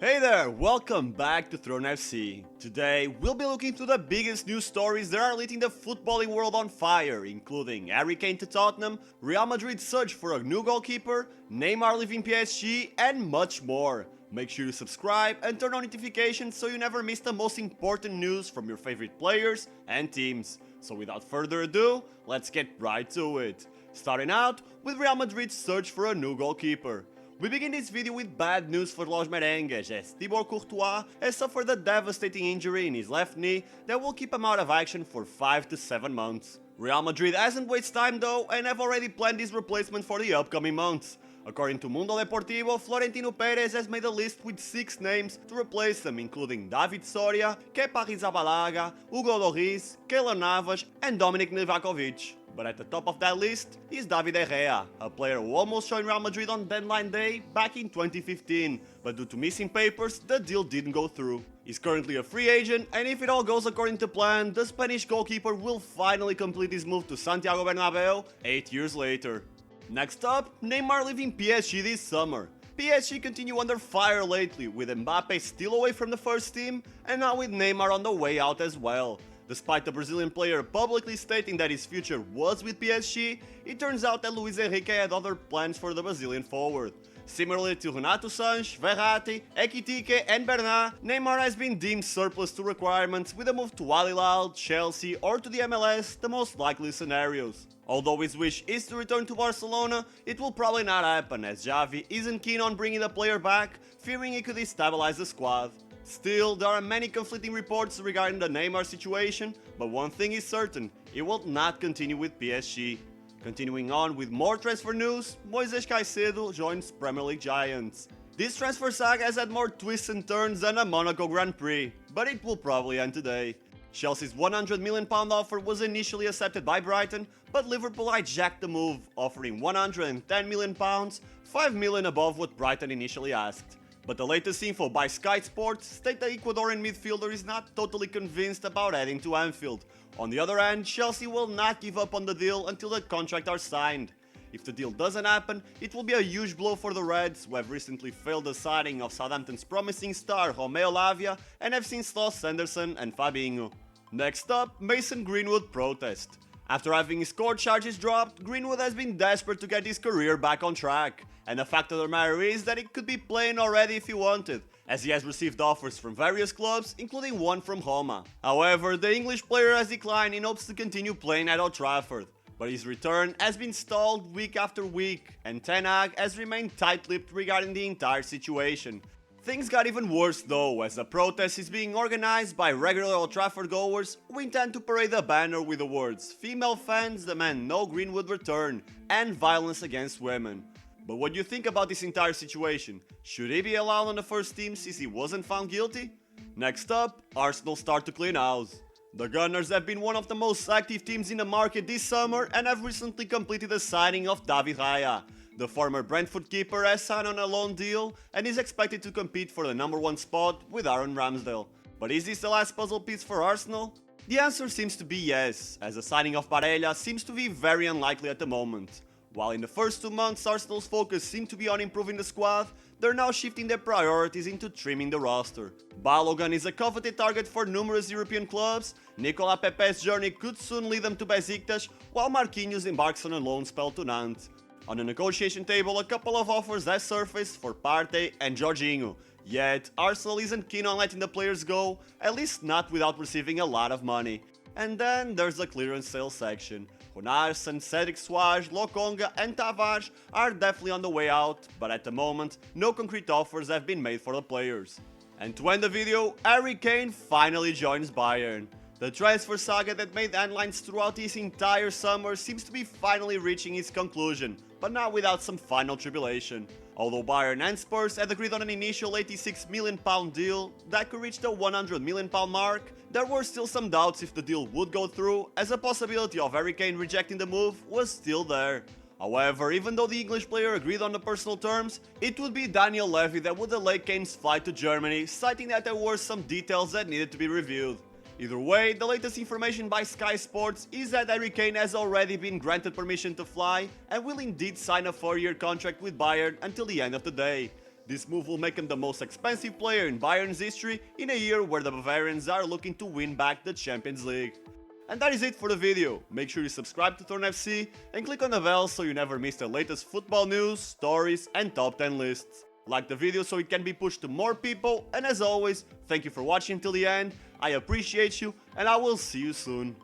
Hey there, welcome back to Throne FC. Today, we'll be looking through the biggest news stories that are lighting the footballing world on fire, including Harry Kane to Tottenham, Real Madrid's search for a new goalkeeper, Neymar leaving PSG, and much more. Make sure to subscribe and turn on notifications so you never miss the most important news from your favorite players and teams. So without further ado, let's get right to it. Starting out with Real Madrid's search for a new goalkeeper. We begin this video with bad news for Los Merengues, as Thibaut Courtois has suffered a devastating injury in his left knee that will keep him out of action for 5 to 7 months. Real Madrid hasn't wasted time though and have already planned his replacement for the upcoming months. According to Mundo Deportivo, Florentino Perez has made a list with 6 names to replace them, including David Soria, Kepa Arrizabalaga, Hugo Lloris, Keylor Navas and Dominic Livakovic. But at the top of that list is David De Gea, a player who almost joined Real Madrid on deadline day back in 2015, but due to missing papers, the deal didn't go through. He's currently a free agent, and if it all goes according to plan, the Spanish goalkeeper will finally complete his move to Santiago Bernabeu 8 years later. Next up, Neymar leaving PSG this summer. PSG continue under fire lately, with Mbappe still away from the first team, and now with Neymar on the way out as well. Despite the Brazilian player publicly stating that his future was with PSG, it turns out that Luis Enrique had other plans for the Brazilian forward. Similarly to Renato Sanches, Verratti, Ekitike and Bernat, Neymar has been deemed surplus to requirements, with a move to Al Hilal, Chelsea or to the MLS the most likely scenarios. Although his wish is to return to Barcelona, it will probably not happen, as Xavi isn't keen on bringing the player back, fearing he could destabilize the squad. Still, there are many conflicting reports regarding the Neymar situation, but one thing is certain, he will not continue with PSG. Continuing on with more transfer news, Moises Caicedo joins Premier League giants. This transfer saga has had more twists and turns than a Monaco Grand Prix, but it will probably end today. Chelsea's £100 million offer was initially accepted by Brighton, but Liverpool hijacked the move, offering £110 million, £5 million above what Brighton initially asked. But the latest info by Sky Sports state the Ecuadorian midfielder is not totally convinced about heading to Anfield. On the other hand, Chelsea will not give up on the deal until the contracts are signed. If the deal doesn't happen, it will be a huge blow for the Reds, who have recently failed the signing of Southampton's promising star Romeo Lavia and have since lost Sanderson and Fabinho. Next up, Mason Greenwood protest. After having his court charges dropped, Greenwood has been desperate to get his career back on track. And the fact of the matter is that he could be playing already if he wanted, as he has received offers from various clubs, including one from Roma. However, the English player has declined in hopes to continue playing at Old Trafford. But his return has been stalled week after week, and Ten Hag has remained tight-lipped regarding the entire situation. Things got even worse though, as the protest is being organized by regular Old Trafford goers who intend to parade a banner with the words "Female fans demand no Greenwood return" and "Violence against women." But what do you think about this entire situation? Should he be allowed on the first team since he wasn't found guilty? Next up, Arsenal start to clean house. The Gunners have been one of the most active teams in the market this summer and have recently completed the signing of David Raya. The former Brentford keeper has signed on a loan deal and is expected to compete for the number 1 spot with Aaron Ramsdale. But is this the last puzzle piece for Arsenal? The answer seems to be yes, as the signing of Barella seems to be very unlikely at the moment. While in the first 2 months Arsenal's focus seemed to be on improving the squad, they're now shifting their priorities into trimming the roster. Balogun is a coveted target for numerous European clubs, Nicola Pepe's journey could soon lead them to Besiktas, while Marquinhos embarks on a loan spell to Nantes. On the negotiation table, a couple of offers have surfaced for Partey and Jorginho, yet Arsenal isn't keen on letting the players go, at least not without receiving a lot of money. And then there's the clearance sale section. Gunnarsson, Cedric Soares, Lokonga and Tavares are definitely on the way out, but at the moment, no concrete offers have been made for the players. And to end the video, Harry Kane finally joins Bayern. The transfer saga that made headlines throughout this entire summer seems to be finally reaching its conclusion, but not without some final tribulation. Although Bayern and Spurs had agreed on an initial £86 million deal that could reach the £100 million mark, there were still some doubts if the deal would go through, as the possibility of Harry Kane rejecting the move was still there. However, even though the English player agreed on the personal terms, it would be Daniel Levy that would delay Kane's flight to Germany, citing that there were some details that needed to be reviewed. Either way, the latest information by Sky Sports is that Harry Kane has already been granted permission to fly and will indeed sign a 4-year contract with Bayern until the end of the day. This move will make him the most expensive player in Bayern's history in a year where the Bavarians are looking to win back the Champions League. And that is it for the video. Make sure you subscribe to Tottenham FC and click on the bell so you never miss the latest football news, stories and top 10 lists. Like the video so it can be pushed to more people, and as always, thank you for watching till the end, I appreciate you and I will see you soon.